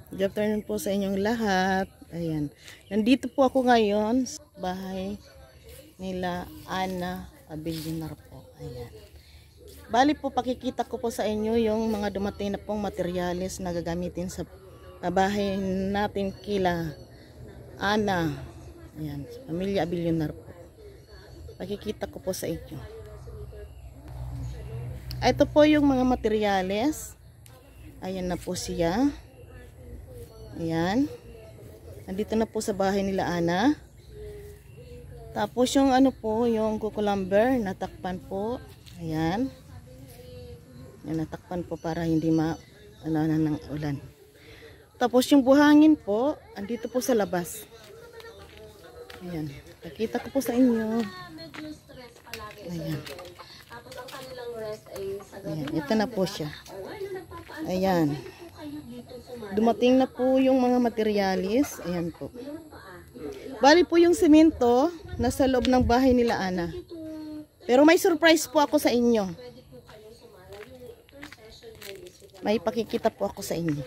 Good afternoon po sa inyong lahat. Ayan. Nandito po ako ngayon sa bahay nila Ana Abilionar po. Ayan. Bali po pakikita ko po sa inyo yung mga dumating na pong materyales na gagamitin sa bahay natin kila Ana. Ayan. Sa pamilya Abilionar po. Pakikita ko po sa inyo. Ito po yung mga materyales. Ayan na po siya. Ayan. Nandito na po sa bahay nila Ana. Tapos yung ano po, yung cucumber, natakpan po. Ayan. Yan, natakpan po para hindi ng ulan. Tapos yung buhangin po, andito po sa labas. Ayan. Nakita ko po sa inyo. Ayan. Ayan. Ito na po siya. Ayan. Dumating na po yung mga materialis. Ayan po. Bali po yung semento nasa loob ng bahay nila Ana. Pero may surprise po ako sa inyo. May pakikita po ako sa inyo.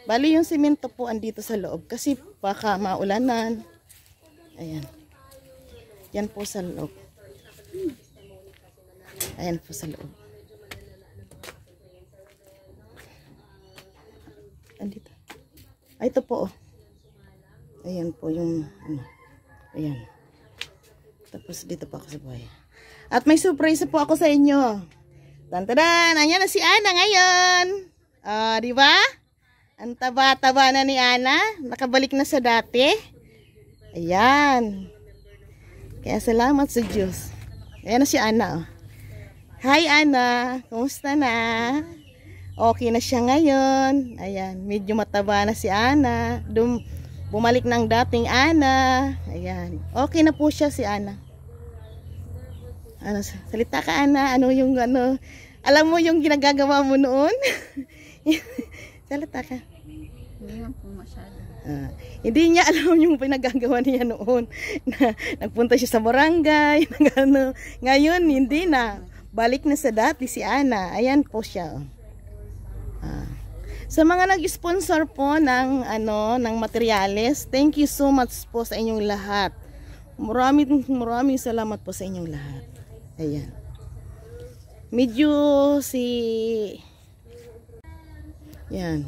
Bali yung semento po andito sa loob kasi baka maulanan. Ayan. Yan po sa loob. Ayan po sa loob. Andito. Ay, ito po. Oh. Ayan po yung ano. Ayan. Tapos dito po ako sa buhay. At may surprise po ako sa inyo. Tantadan! Ayan na si Ana ngayon. Di ba? Ang taba-taba na ni Ana. Nakabalik na sa dati. Ayan. Kaya salamat sa Diyos. Ayan na si Ana. Oh. Hi Ana. Kumusta na? Okay na siya ngayon. Ayan, medyo mataba na si Ana. Bumalik ng dating Ana. Ayan. Okay na po siya si Ana. Ano, salita ka Ana. Ano yung ano? Alam mo yung ginagagawa mo noon? Salita ka. Hindi nga po masyado. Hindi niya alam yung pinagagawa niya noon. Nagpunta siya sa barangay. Ngayon, hindi na. Balik na sa dati si Ana. Ayan po siya. Sa mga nag-sponsor po ng ng materyales, thank you so much po sa inyong lahat. Maraming salamat po sa inyong lahat. Ayan. Medyo yan.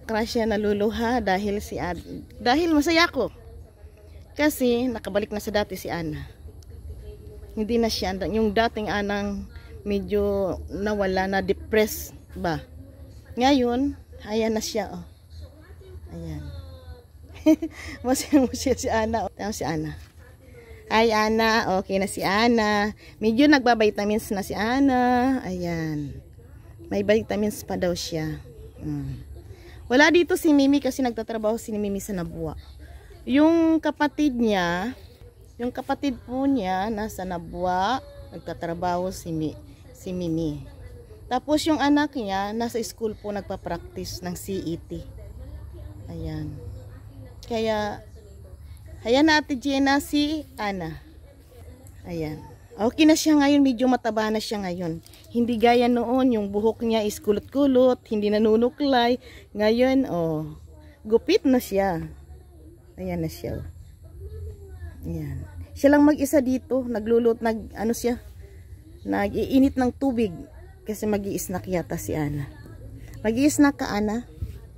Crush siya naluluha dahil dahil masaya ko. Kasi nakabalik na sa dati si Ana. Hindi na siya yung dating Anang medyo nawala na depressed ba. Ngayon, ayan na siya, oh. Ayan. Masaya si Ana. Oh. Si Ana. Hi, Ana. Okay na si Ana. Medyo nagba-vitamins na si Ana. Ayan. May vitamins pa daw siya. Wala dito si Mimi kasi nagtatrabaho si Mimi sa Nabua. Yung kapatid po niya, nasa Nabua, nagtatrabaho si Mimi. Tapos yung anak niya, nasa school po nagpa-practice ng CET. Ayan. Kaya, ayan na Ate Jenna si Ana. Ayan. Okay na siya ngayon, medyo mataba na siya ngayon. Hindi gaya noon, yung buhok niya is kulot-kulot, hindi nanunuklay. Ngayon, oh, gupit na siya. Ayan na siya. Ayan. Siya lang mag-isa dito, nag-iinit ng tubig. Kasi mag-i-snack yata si Ana. Mag-i-snack ka, Ana?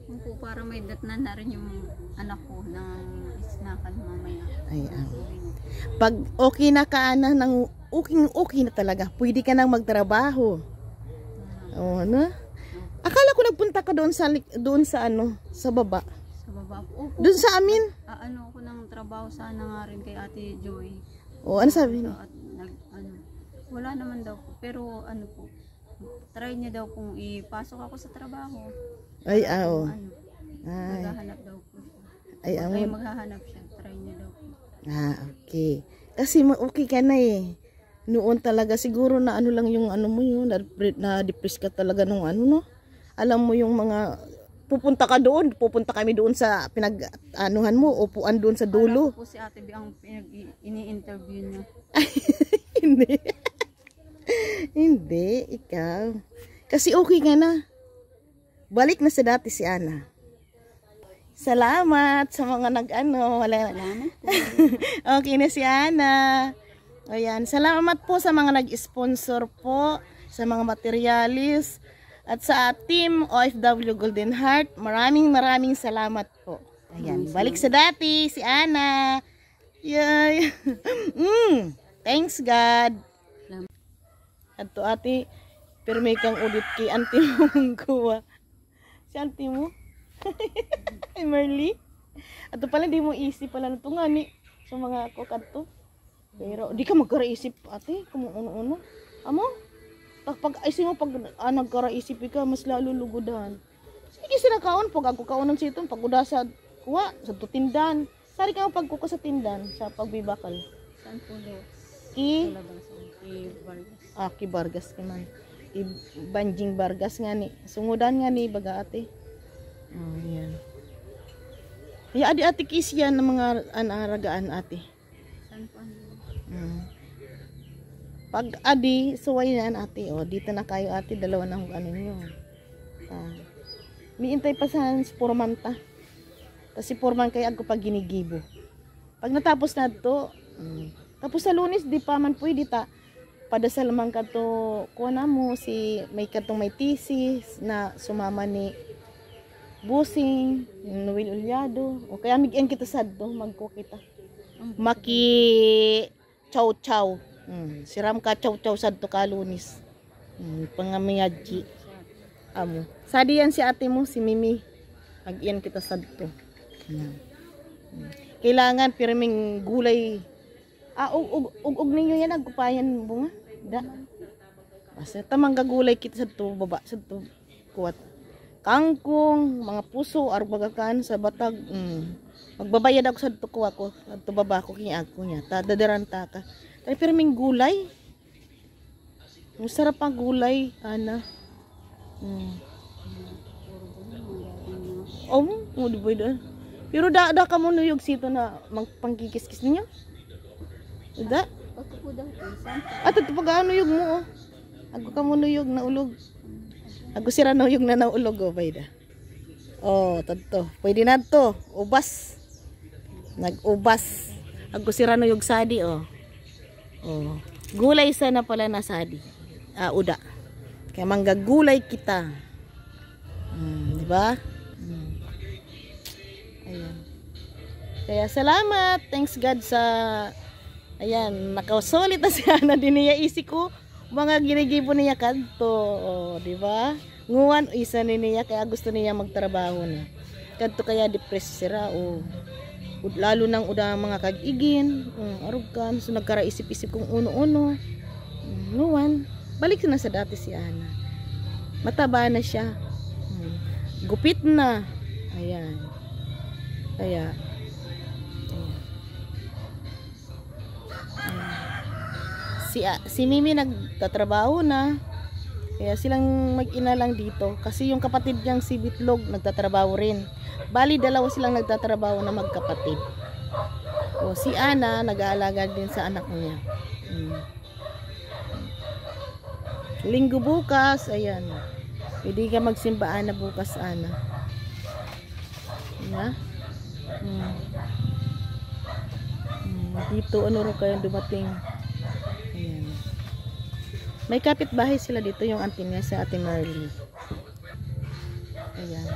Opo, para may datnan na rin yung anak ko ng snackan mamaya. Ay, pag okay na ka, Ana, okay na talaga. Pwede ka nang magtrabaho. Ano? Akala ko nagpunta ka doon sa baba. Sa baba po. Opo. Doon sa amin? Ano ko ng trabaho sana nga rin kay Ate Joy. Ano sabi niya? Wala naman daw po. Pero ano po, try niya daw kung ipasok ako sa trabaho. Ay, oo. Maghahanap daw po. Ay, maghahanap siya. Try niya daw po. Okay. Kasi okay ka na eh. Noon talaga siguro na lang yung mo yun. Na-depress ka talaga nung no? Alam mo yung mga pupunta kami doon sa pinag-anuhan mo, upuan doon sa dulo. Alam ko po si Ate B ang ini-interview niya. Hindi. Hindi, ikaw. Kasi okay ka na. balik na sa dati si Ana. Salamat sa mga nag-ano. Wala. Salamat po. Okay na si Ana. Ayan. Salamat po sa mga nag-sponsor po, sa mga materialis, at sa team OFW Golden Heart. Maraming salamat po. Ayan. Balik sa dati si Ana. Yay. Thanks God. At to ate, pero may kang ulit kay auntie mong kuha. Si auntie mo? Ay Marley. At to pala di mo isip pala na ito nga ni sa mga kukat to. Pero di ka magkaraisip ate kung ano-ano. Amo? Pag isip mo pag nagkaraisip ka mas lalo lugudan. Sige sinakaon pag ako kaunon siton pag uda sa kuha sa tutindan. Sari ka pagkuka sa tindan sa pagbibakal. Saan po daw? Ki Vargas. Ki Vargas naman. Ki Banjing Vargas nga ni. Sungudan nga ni baga ate. Oh, yan. Ya adi ate kis yan ng mga anaragaan ate. Saan po? Pag adi suway yan ate. Oh, dito na kayo ate dalawa na ano niyo. Miintay pa sa pormanta. Kasi porman kay agko pag ginigibo. Pag natapos na to, tapos sa Lunes di pa man pwede ta padasal man ka to kuha na mo si may katong may thesis na sumama ni Busing, Noel Ulyado. O kaya migyan kita sadto magko kita. Maki chow. Siram ka chow sadto ka Lunes. Pangamiyaji. Amo. Sadi yan si ate mo si Mimi. Mag-iyan kita sadto. Kailangan pirming gulay. Ug ninyo yan agkupayan bunga. Da. Basta tamang gagulay kita sa to baba sa to kuwat. Kangkong, mga puso arog bagakan sa batag. Magbabayad ako sa to kuwa ko. Sa to baba ko kini ako niya. Tadadaranta ka. Tay pirming gulay. Masarap ang gulay, ana. Mo di ba? Pero da ka mo nuyog sito na magpangkikis-kis ninyo. Da? Pagko po daw po. Saan po? At ito pag ano yung mo, ako ka mo nuyog na ulog. Ako sira nuyog na naulog, oh, bayda. Oh, tadto. Pwede na to. Ubas. Nag-ubas. Ako sira nuyog sadi, oh. Oh. Gulay sana pala na sadi. Uda. Kaya manggagulay kita. Di ba? Ayan. Kaya salamat. Thanks God sa ayan, nakasulit na siya na din niya isi ko mga ginigibo niya kadto, oh, di ba? Nguwan isa ni niya kaya gusto niya magtrabaho na. Kadto kaya depressed sira o lalo nang uda mga kag-igin, arog kan so nagkaraisip-isip kung uno-uno. Nguwan, balik na sa dati si Ana. Mataba na siya. Gupit na. Ayan. Kaya si Mimi nagtatrabaho na. Kaya silang mag-ina lang dito. Kasi yung kapatid niyang si Bitlog nagtatrabaho rin. Bali dalawa silang nagtatrabaho na magkapatid. O si Ana nag-aalaga din sa anak niya. Linggo bukas, ayan. Pwede ka magsimba Ana bukas, Ana. Na? Dito ano rin kayo dumating. Ayan. May kapitbahay sila dito yung auntie niya si Ate Marley. Ayan.